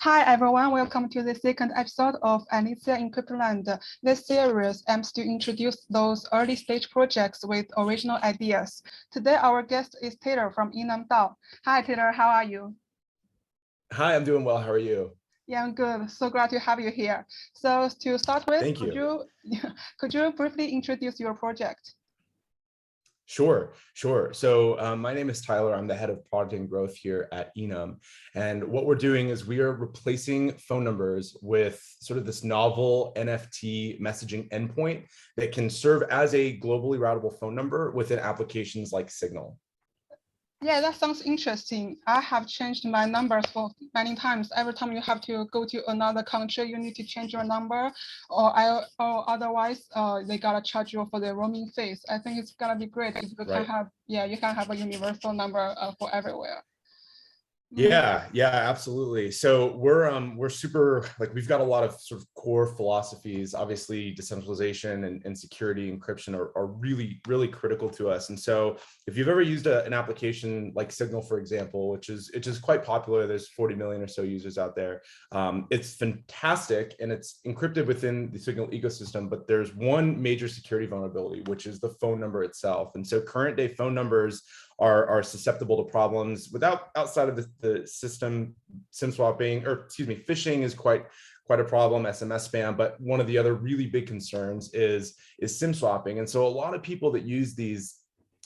Hi everyone, welcome to the second episode of Anicia in Cryptoland. This series aims to introduce those early stage projects with original ideas. Today our guest is Taylor from Enum DAO. Hi Taylor, how are you? Hi, I'm doing well. How are you? Yeah, I'm good. So glad to have you here. So to start with, Thank you. could you briefly introduce your project? Sure. So my name is Tyler. I'm the head of product and growth here at Enum. And what we're doing is we are replacing phone numbers with sort of this novel NFT messaging endpoint that can serve as a globally routable phone number within applications like Signal. Yeah, that sounds interesting. I have changed my numbers for many times. Every time you have to go to another country, you need to change your number, or otherwise they gotta charge you for the roaming fees. I think it's gonna be great if you can have, you can have a universal number for everywhere. Yeah, absolutely. So we're super, like, we've got a lot of sort of core philosophies. Obviously, decentralization and security encryption are really, really critical to us. And so if you've ever used an application like Signal, for example, which is quite popular, there's 40 million or so users out there. It's fantastic and it's encrypted within the Signal ecosystem, but there's one major security vulnerability, which is the phone number itself. And so current day phone numbers are susceptible to problems outside of the system. SIM swapping, or excuse me, phishing is quite a problem, SMS spam, but one of the other really big concerns is SIM swapping. And so a lot of people that use these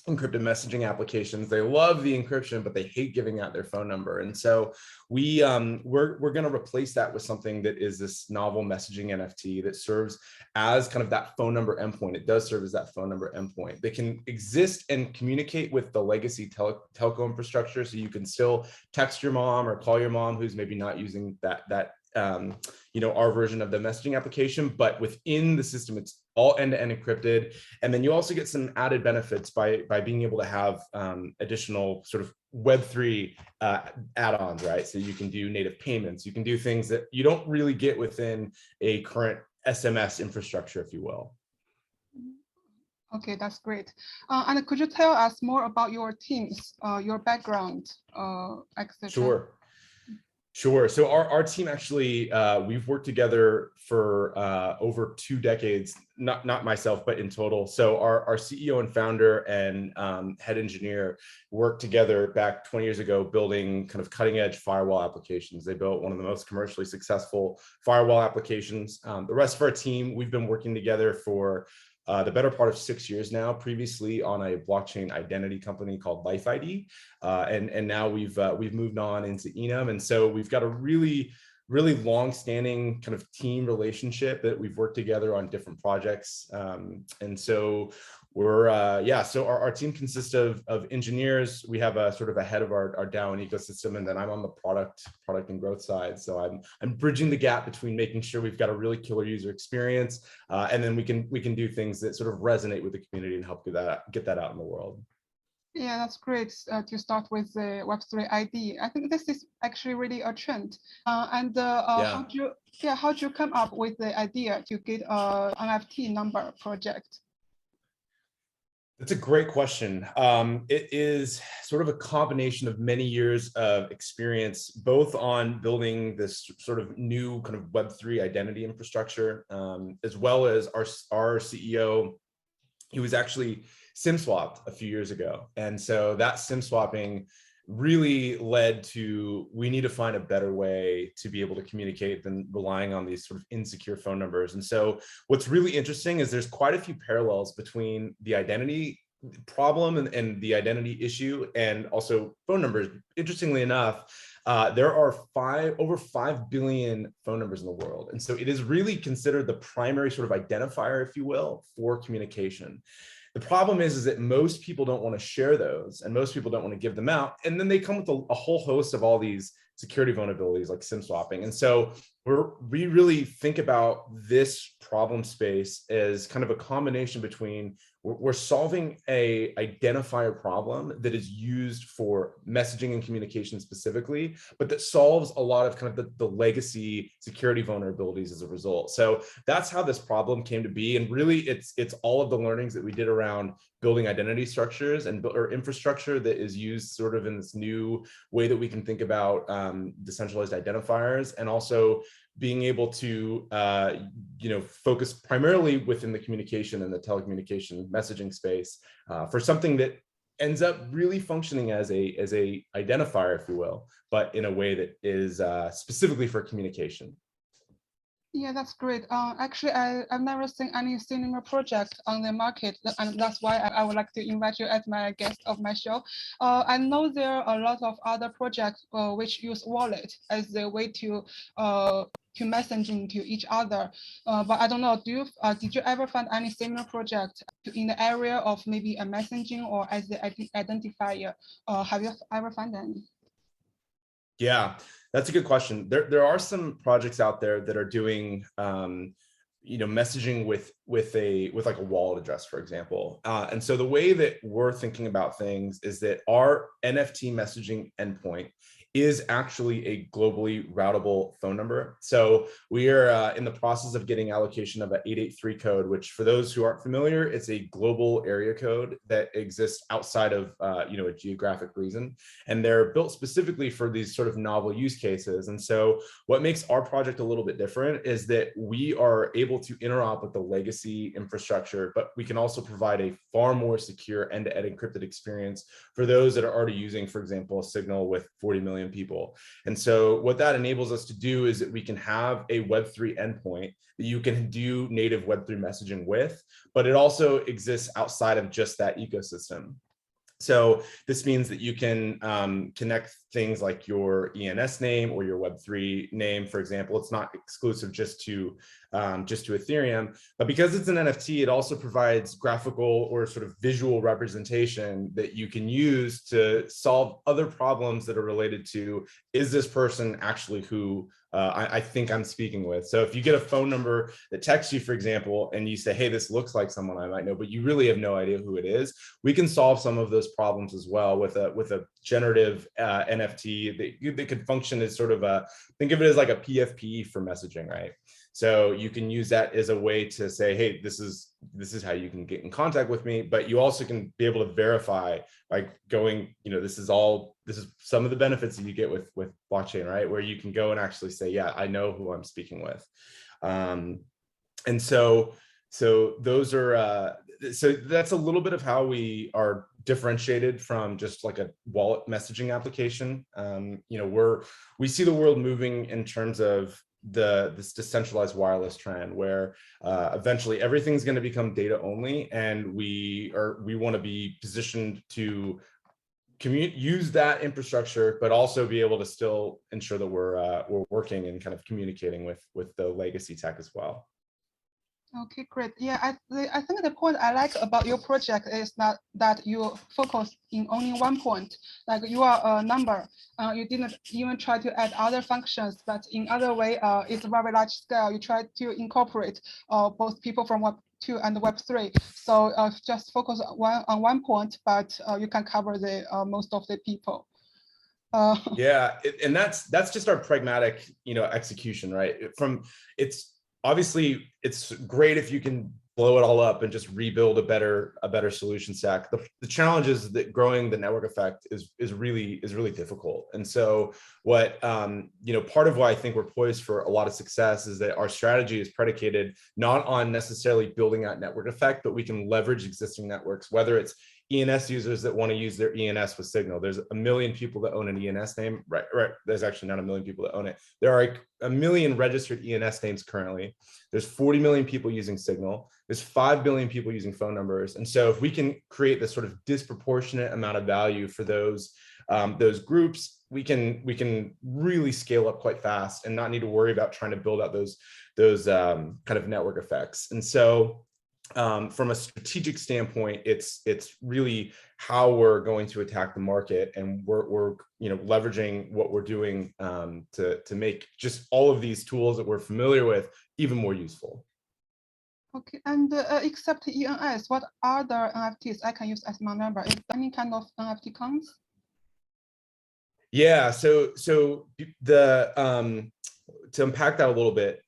encrypted messaging applications, they love the encryption, but they hate giving out their phone number. And so we're going to replace that with something that is this novel messaging NFT that serves as kind of that phone number endpoint. It does serve as that phone number endpoint. They can exist and communicate with the legacy telco infrastructure, so you can still text your mom or call your mom who's maybe not using that our version of the messaging application, but within the system, it's all end-to-end encrypted. And then you also get some added benefits by being able to have additional sort of Web3 add-ons, right? So you can do native payments, you can do things that you don't really get within a current SMS infrastructure, if you will. Okay, that's great. And could you tell us more about your teams, your background, etc.? Sure. So our team actually, we've worked together for over 2 decades, not myself, but in total. So our CEO and founder and head engineer worked together back 20 years ago, building kind of cutting edge firewall applications. They built one of the most commercially successful firewall applications. The rest of our team, we've been working together for the better part of 6 years now, previously on a blockchain identity company called LifeID. And now we've moved on into Enum. And so we've got a really long-standing kind of team relationship that we've worked together on different projects. And so so our team consists of engineers. We have a sort of a head of our DAO and ecosystem, and then I'm on the product and growth side. So I'm bridging the gap between making sure we've got a really killer user experience, and then we can do things that sort of resonate with the community and help get that out in the world. Yeah, that's great to start with the Web3 ID. I think this is actually really a trend. How do you come up with the idea to get an NFT number project? That's a great question. It is sort of a combination of many years of experience, both on building this sort of new kind of Web3 identity infrastructure, as well as our CEO. He was actually SIM swapped a few years ago. And so that SIM swapping really led to, we need to find a better way to be able to communicate than relying on these sort of insecure phone numbers. And so what's really interesting is there's quite a few parallels between the identity problem and the identity issue and also phone numbers. Interestingly enough, there are over 5 billion phone numbers in the world. And so it is really considered the primary sort of identifier, if you will, for communication. The problem is that most people don't want to share those, and most people don't want to give them out. And then they come with a whole host of all these security vulnerabilities like SIM swapping. And so we really think about this problem space as kind of a combination between we're solving a identifier problem that is used for messaging and communication specifically, but that solves a lot of kind of the legacy security vulnerabilities as a result. So that's how this problem came to be. And really it's all of the learnings that we did around building identity structures and or infrastructure that is used sort of in this new way that we can think about decentralized identifiers, and also being able to focus primarily within the communication and the telecommunication messaging space for something that ends up really functioning as a identifier, if you will, but in a way that is specifically for communication. Yeah, that's great. Actually, I've never seen any similar project on the market, and that's why I would like to invite you as my guest of my show. I know there are a lot of other projects which use wallet as a way to messaging to each other, but I don't know. Did you ever find any similar project in the area of maybe a messaging or as the identifier? Have you ever found any? Yeah, that's a good question. There are some projects out there that are doing messaging with like a wallet address, for example. And so the way that we're thinking about things is that our NFT messaging endpoint is actually a globally routable phone number. So we are in the process of getting allocation of an 883 code, which for those who aren't familiar, it's a global area code that exists outside of a geographic reason. And they're built specifically for these sort of novel use cases. And so what makes our project a little bit different is that we are able to interop with the legacy infrastructure, but we can also provide a far more secure end-to-end encrypted experience for those that are already using, for example, a Signal with 40 million people. And so what that enables us to do is that we can have a Web3 endpoint that you can do native Web3 messaging with, but it also exists outside of just that ecosystem. So this means that you can connect things like your ENS name or your Web3 name, for example. It's not exclusive just to Ethereum, but because it's an NFT, it also provides graphical or sort of visual representation that you can use to solve other problems that are related to, is this person actually who I think I'm speaking with? So if you get a phone number that texts you, for example, and you say, hey, this looks like someone I might know, but you really have no idea who it is, we can solve some of those problems as well with a generative NFT that could function as sort of think of it as like a PFP for messaging, right? So you can use that as a way to say, hey, this is how you can get in contact with me, but you also can be able to verify by going, this is some of the benefits that you get with blockchain, right? Where you can go and actually say, yeah, I know who I'm speaking with. And so those are, so that's a little bit of how we are differentiated from just like a wallet messaging application. We see the world moving in terms of this decentralized wireless trend where eventually everything's going to become data only, and we want to be positioned to use that infrastructure, but also be able to still ensure that we're working and kind of communicating with the legacy tech as well. Okay, great. Yeah, I think the point I like about your project is that you focus in only one point. Like you are a number. You didn't even try to add other functions, but in other way, it's a very large scale. You try to incorporate both people from Web2 and Web3. So just focus on one point, but you can cover the most of the people. Yeah, and that's just our pragmatic, execution, right? Obviously, it's great if you can blow it all up and just rebuild a better solution stack. The challenge is that growing the network effect is really difficult. And so what part of why I think we're poised for a lot of success is that our strategy is predicated not on necessarily building out network effect, but we can leverage existing networks, whether it's ENS users that want to use their ENS with Signal. There's 1 million people that own an ENS name, right? There's actually not 1 million people that own it. There are 1 million registered ENS names currently. There's 40 million people using Signal. There's 5 billion people using phone numbers. And so if we can create this sort of disproportionate amount of value for those groups, we can really scale up quite fast and not need to worry about trying to build out those kind of network effects. And so from a strategic standpoint, it's really how we're going to attack the market, and we're leveraging what we're doing to make just all of these tools that we're familiar with even more useful. Okay, and except ENS, what other NFTs I can use as my member? Is there any kind of NFT counts? Yeah, so the to unpack that a little bit,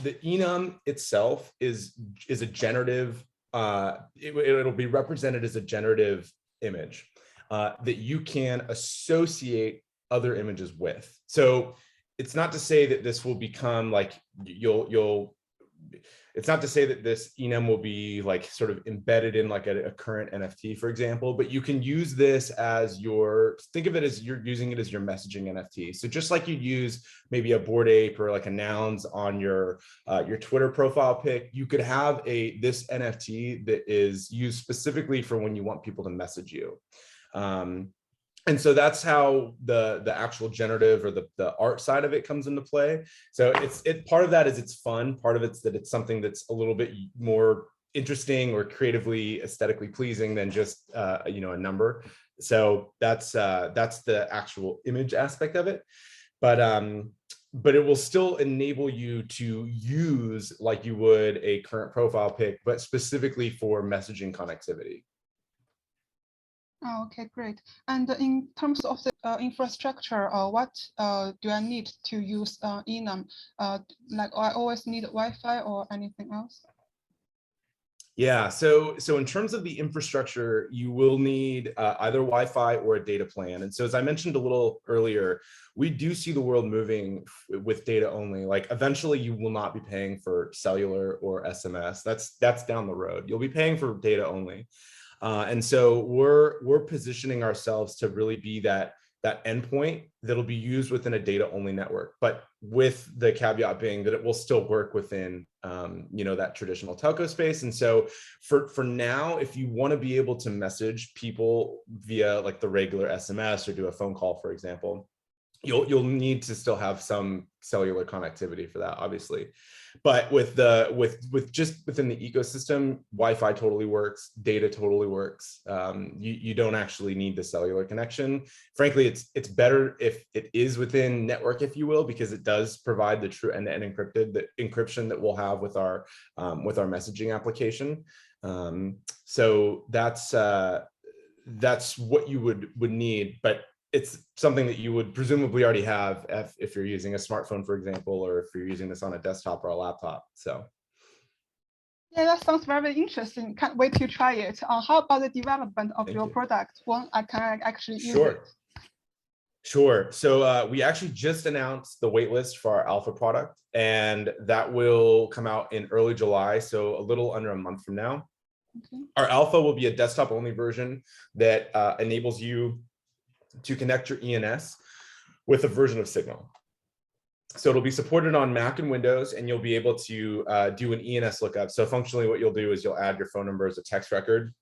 the Enum itself is a generative, it'll be represented as a generative image that you can associate other images with. So it's not to say that this will become like it's not to say that this Enum will be like sort of embedded in like a current NFT, for example, but you can use this as think of it as you're using it as your messaging NFT. So just like you'd use maybe a Bored Ape or like a Nouns on your Twitter profile pic, you could have this NFT that is used specifically for when you want people to message you. And so that's how the actual generative or the art side of it comes into play. So part of that is it's fun. Part of it's that it's something that's a little bit more interesting or creatively aesthetically pleasing than just a number. So that's the actual image aspect of it. But it will still enable you to use like you would a current profile pic, but specifically for messaging connectivity. Oh, okay, great. And in terms of the infrastructure, what do I need to use Enum? Like I always need Wi-Fi or anything else? Yeah, so in terms of the infrastructure, you will need either Wi-Fi or a data plan. And so as I mentioned a little earlier, we do see the world moving with data only. Like eventually you will not be paying for cellular or SMS. That's down the road. You'll be paying for data only. And so we're positioning ourselves to really be that endpoint that'll be used within a data only network, but with the caveat being that it will still work within that traditional telco space. And so for now, if you want to be able to message people via like the regular SMS or do a phone call, for example, you'll need to still have some cellular connectivity for that, obviously. But with just within the ecosystem, Wi-Fi totally works, data totally works. You don't actually need the cellular connection. Frankly, it's better if it is within network, if you will, because it does provide the true end-to-end encryption that we'll have with our messaging application. So that's what you would need, but it's something that you would presumably already have if you're using a smartphone, for example, or if you're using this on a desktop or a laptop. So yeah, that sounds very interesting. Can't wait to try it. How about the development of your product? When I can actually use it? Sure. So we actually just announced the waitlist for our alpha product, and that will come out in early July, so a little under a month from now. Okay. Our alpha will be a desktop only version that enables you to connect your ENS with a version of Signal. So it'll be supported on Mac and Windows, and you'll be able to do an ENS lookup. So functionally what you'll do is you'll add your phone number as a text record,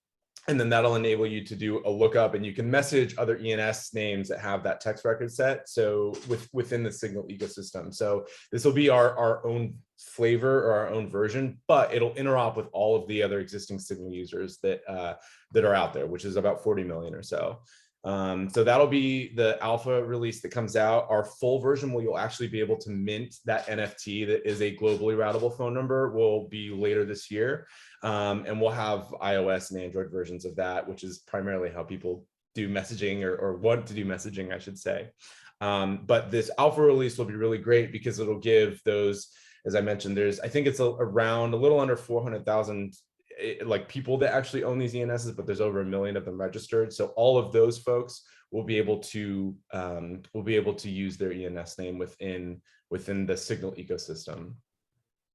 and then that'll enable you to do a lookup, and you can message other ENS names that have that text record set. So within the Signal ecosystem. So this will be our own flavor or our own version, but it'll interop with all of the other existing Signal users that are out there, which is about 40 million or so. So that'll be the alpha release that comes out. Our full version, where you'll actually be able to mint that NFT that is a globally routable phone number, will be later this year. And we'll have iOS and Android versions of that, which is primarily how people do messaging or want to do messaging, I should say. But this alpha release will be really great because it'll give those, as I mentioned, I think it's around a little under 400,000 like people that actually own these ENSs, but there's over 1 million of them registered. So all of those folks will be able to use their ENS name within the Signal ecosystem.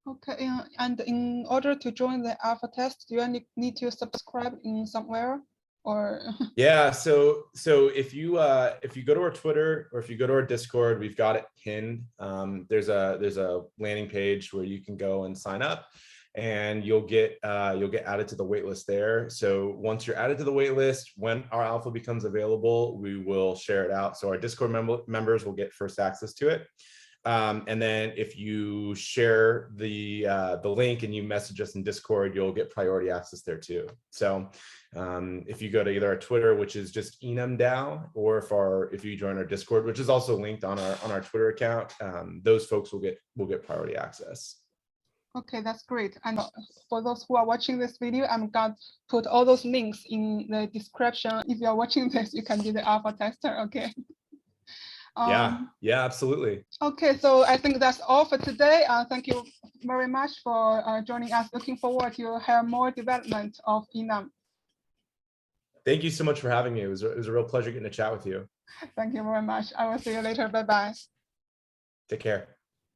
Okay, and in order to join the alpha test, do you need to subscribe in somewhere? Or yeah, so if you go to our Twitter or if you go to our Discord, we've got it pinned. There's a landing page where you can go and sign up, and you'll get added to the waitlist there. So once you're added to the waitlist, when our alpha becomes available, we will share it out. So our Discord members will get first access to it. And then if you share the link and you message us in Discord, you'll get priority access there too. So if you go to either our Twitter, which is just EnumDAO, or if you join our Discord, which is also linked on our Twitter account, those folks will get priority access. Okay, that's great. And for those who are watching this video, I'm going to put all those links in the description. If you're watching this, you can be the alpha tester. Okay. Yeah, absolutely. Okay, so I think that's all for today. Thank you very much for joining us. Looking forward to hear more development of Enum. Thank you so much for having me. It was a real pleasure getting to chat with you. Thank you very much. I will see you later. Bye-bye. Take care.